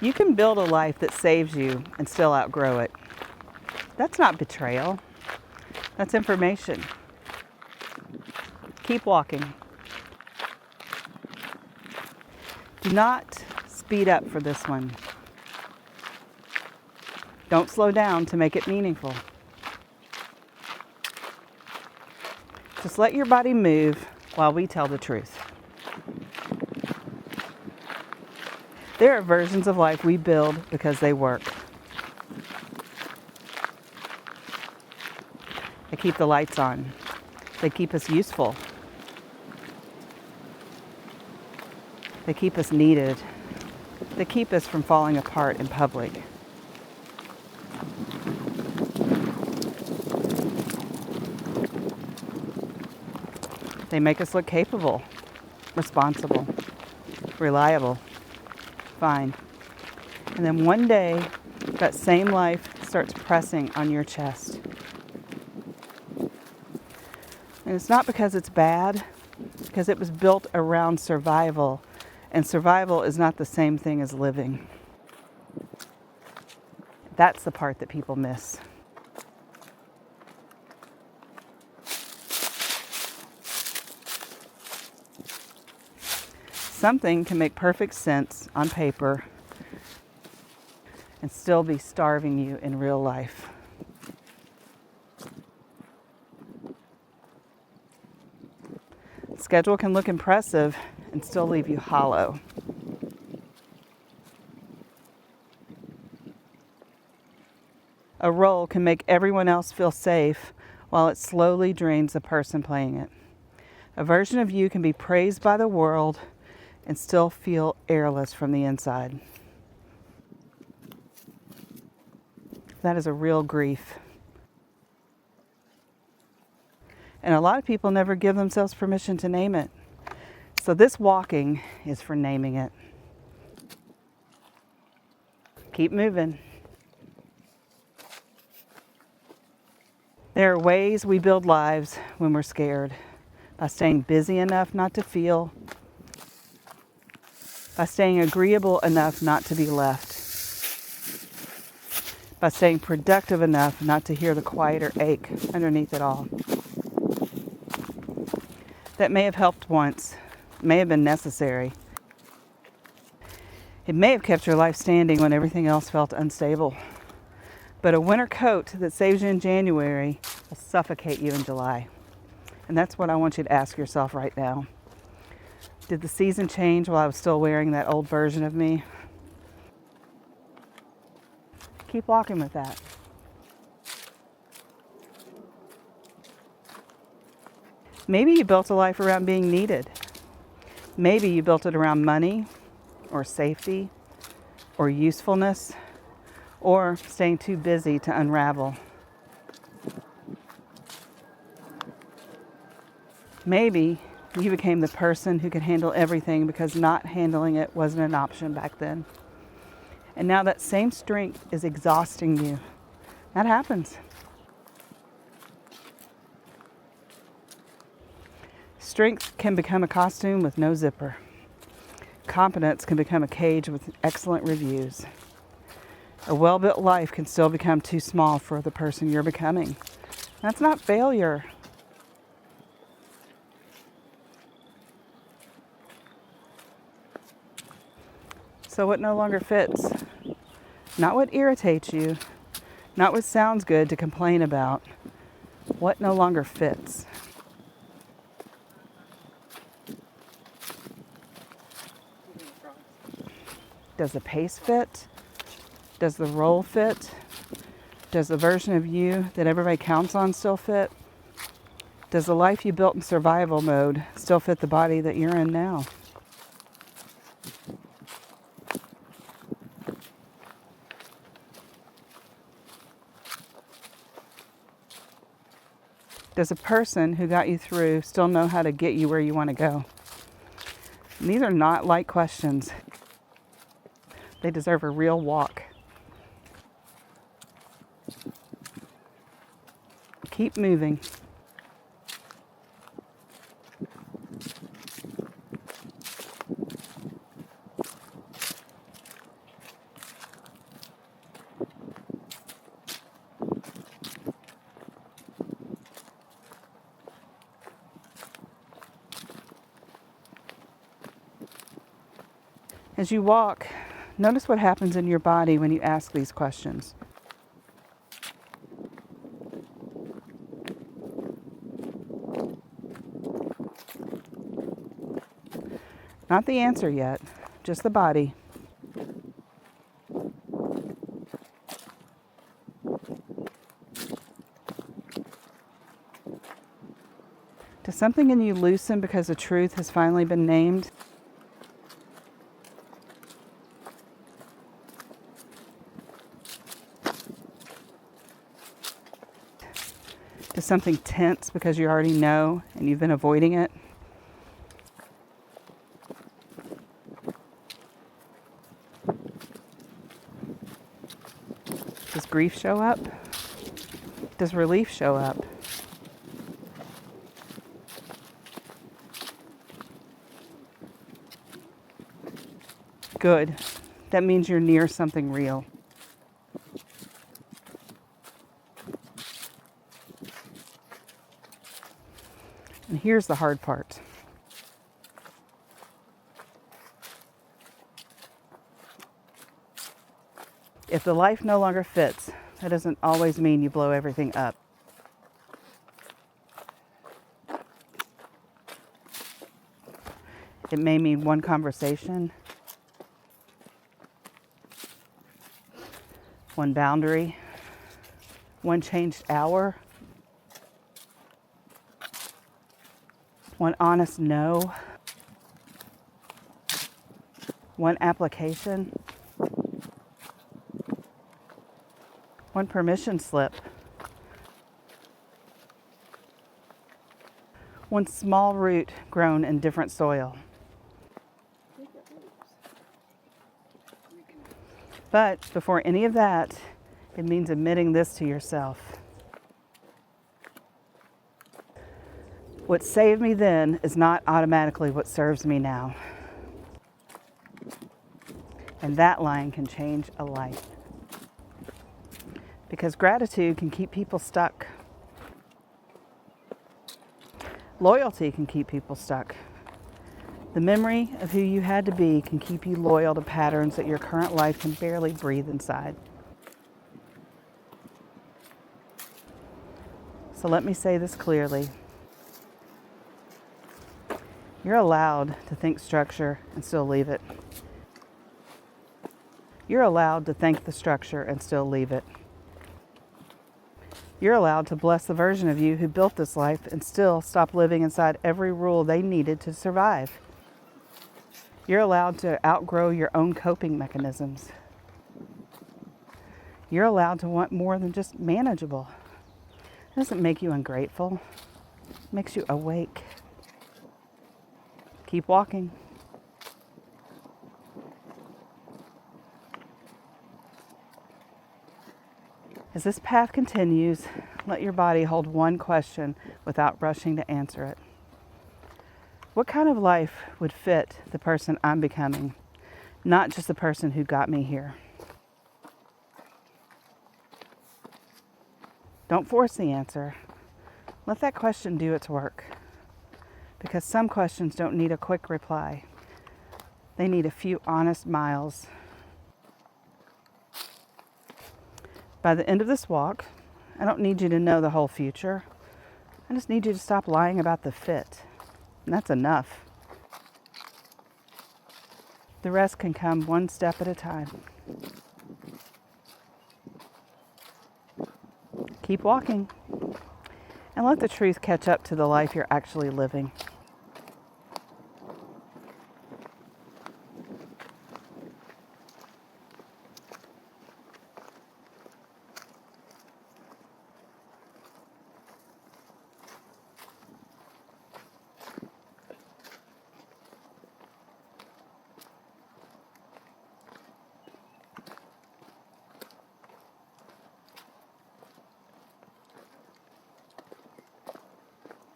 You can build a life that saves you and still outgrow it. That's not betrayal. That's information. Keep walking. Do not speed up for this one. Don't slow down to make it meaningful. Just let your body move while we tell the truth. There are versions of life we build because they work. They keep the lights on. They keep us useful. They keep us needed. They keep us from falling apart in public. They make us look capable, responsible, reliable, fine. And then one day, that same life starts pressing on your chest. And it's not because it's bad, it's because it was built around survival. And survival is not the same thing as living. That's the part that people miss. Something can make perfect sense on paper and still be starving you in real life. Schedule can look impressive and still leave you hollow. A role can make everyone else feel safe while it slowly drains the person playing it. A version of you can be praised by the world and still feel airless from the inside. That is a real grief. And a lot of people never give themselves permission to name it. So this walking is for naming it. Keep moving. There are ways we build lives when we're scared. By staying busy enough not to feel. By staying agreeable enough not to be left. By staying productive enough not to hear the quieter ache underneath it all. That may have helped once, may have been necessary. It may have kept your life standing when everything else felt unstable. But a winter coat that saves you in January will suffocate you in July. And that's what I want you to ask yourself right now. Did the season change while I was still wearing that old version of me? Keep walking with that. Maybe you built a life around being needed. Maybe you built it around money or safety or usefulness or staying too busy to unravel. Maybe you became the person who could handle everything because not handling it wasn't an option back then. And now that same strength is exhausting you. That happens. Strength can become a costume with no zipper. Competence can become a cage with excellent reviews. A well-built life can still become too small for the person you're becoming. That's not failure. So what no longer fits? Not what irritates you, not what sounds good to complain about. What no longer fits? Does the pace fit? Does the role fit? Does the version of you that everybody counts on still fit? Does the life you built in survival mode still fit the body that you're in now? Does the person who got you through still know how to get you where you want to go? And these are not light questions. They deserve a real walk. Keep moving. As you walk, notice what happens in your body when you ask these questions. Not the answer yet, just the body. Does something in you loosen because the truth has finally been named? Does something tense because you already know and you've been avoiding it? Does grief show up? Does relief show up? Good. That means you're near something real. And here's the hard part. If the life no longer fits, that doesn't always mean you blow everything up. It may mean one conversation, one boundary, one changed hour, one honest no, one application, one permission slip, one small root grown in different soil. But before any of that, it means admitting this to yourself. What saved me then is not automatically what serves me now. And that line can change a life. Because gratitude can keep people stuck. Loyalty can keep people stuck. The memory of who you had to be can keep you loyal to patterns that your current life can barely breathe inside. So let me say this clearly. You're allowed to think structure and still leave it. You're allowed to thank the structure and still leave it. You're allowed to bless the version of you who built this life and still stop living inside every rule they needed to survive. You're allowed to outgrow your own coping mechanisms. You're allowed to want more than just manageable. It doesn't make you ungrateful. It makes you awake. Keep walking. As this path continues, let your body hold one question without rushing to answer it. What kind of life would fit the person I'm becoming, not just the person who got me here? Don't force the answer. Let that question do its work. Because some questions don't need a quick reply. They need a few honest miles. By the end of this walk, I don't need you to know the whole future. I just need you to stop lying about the fit. And that's enough. The rest can come one step at a time. Keep walking and let the truth catch up to the life you're actually living.